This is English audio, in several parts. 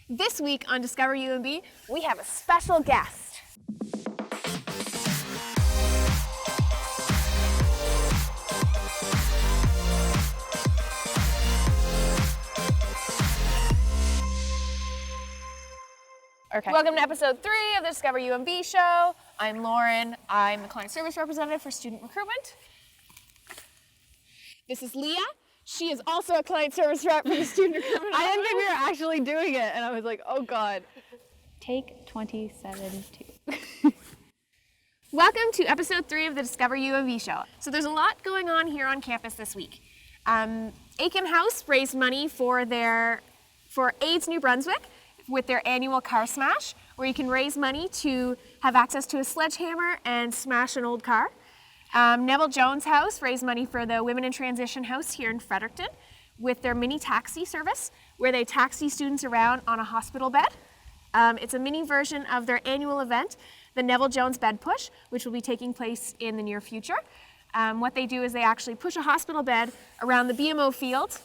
This week on Discover UMB, we have a special guest. Okay. Welcome to episode 3 of the Discover UMB show. I'm Lauren. I'm the client service representative for student recruitment. This is Leah. She is also a client service rep for the student recruitment. I didn't think we were actually doing it, and I was like, oh God. Take 27 2. Welcome to episode 3 of the Discover UMB show. So there's a lot going on here on campus this week. Akim House raised money for AIDS New Brunswick with their annual car smash, where you can raise money to have access to a sledgehammer and smash an old car. Neville Jones House raised money for the Women in Transition House here in Fredericton with their mini taxi service, where they taxi students around on a hospital bed. It's a mini version of their annual event, the Neville Jones Bed Push, which will be taking place in the near future. What they do is they actually push a hospital bed around the BMO field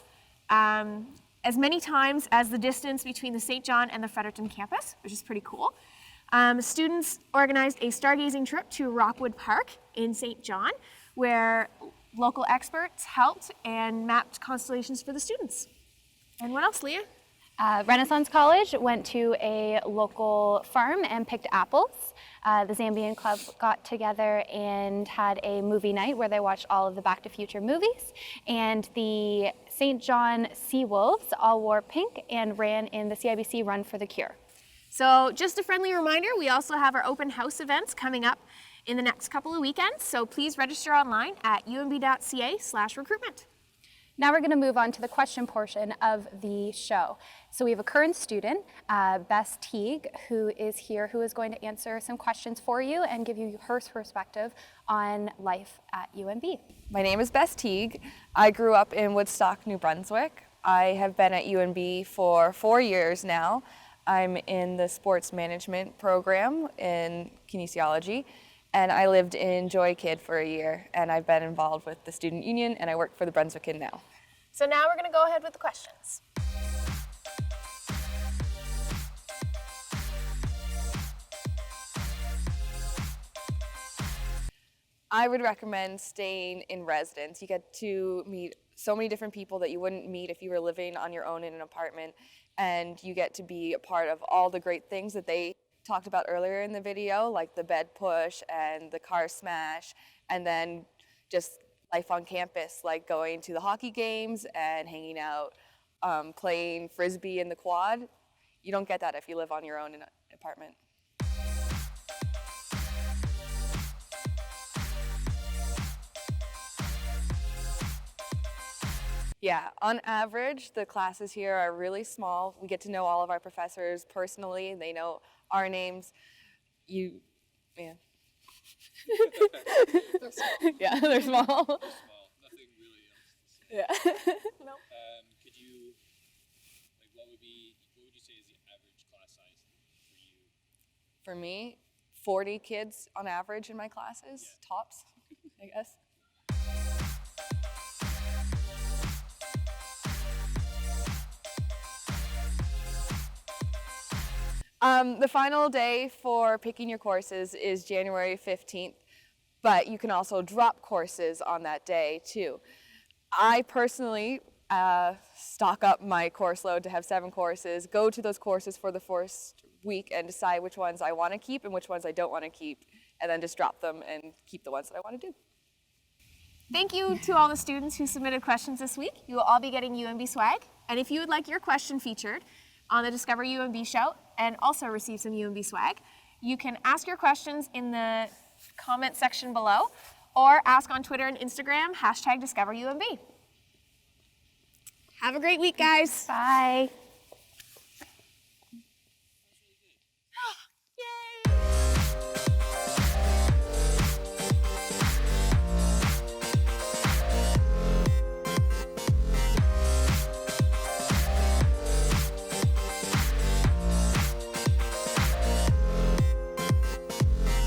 as many times as the distance between the St. John and the Fredericton campus, which is pretty cool. Students organized a stargazing trip to Rockwood Park in St. John, where local experts helped and mapped constellations for the students. And what else, Leah? Renaissance College went to a local farm and picked apples. The Zambian Club got together and had a movie night where they watched all of the Back to Future movies. And the St. John Seawolves all wore pink and ran in the CIBC Run for the Cure. So just a friendly reminder, we also have our open house events coming up in the next couple of weekends. So please register online at umb.ca/recruitment. Now we're going to move on to the question portion of the show. So we have a current student, Bess Teague, who is here, who is going to answer some questions for you and give you her perspective on life at UMB. My name is Bess Teague. I grew up in Woodstock, New Brunswick. I have been at UMB for 4 years now. I'm in the sports management program in kinesiology, and I lived in Joy Kid for a year, and I've been involved with the student union, and I work for the Brunswick Inn now. So now we're going to go ahead with the questions. I would recommend staying in residence. You get to meet so many different people that you wouldn't meet if you were living on your own in an apartment, and you get to be a part of all the great things that they talked about earlier in the video, like the bed push and the car smash, and then just life on campus, like going to the hockey games and hanging out, playing Frisbee in the quad. You don't get that if you live on your own in an apartment. Yeah, on average, the classes here are really small. We get to know all of our professors personally. They know our names. Yeah. They're small. Yeah, they're small. They're small. Nothing really else to say. Yeah. No. Could you, what would you say is the average class size for you? For me, 40 kids on average in my classes, tops, I guess. The final day for picking your courses is January 15th, but you can also drop courses on that day too. I personally stock up my course load to have 7 courses, go to those courses for the first week and decide which ones I want to keep and which ones I don't want to keep, and then just drop them and keep the ones that I want to do. Thank you to all the students who submitted questions this week. You will all be getting UMB swag. And if you would like your question featured on the Discover UMB show and also receive some UMB swag, you can ask your questions in the comment section below or ask on Twitter and Instagram, #DiscoverUMB. Have a great week, guys. Bye.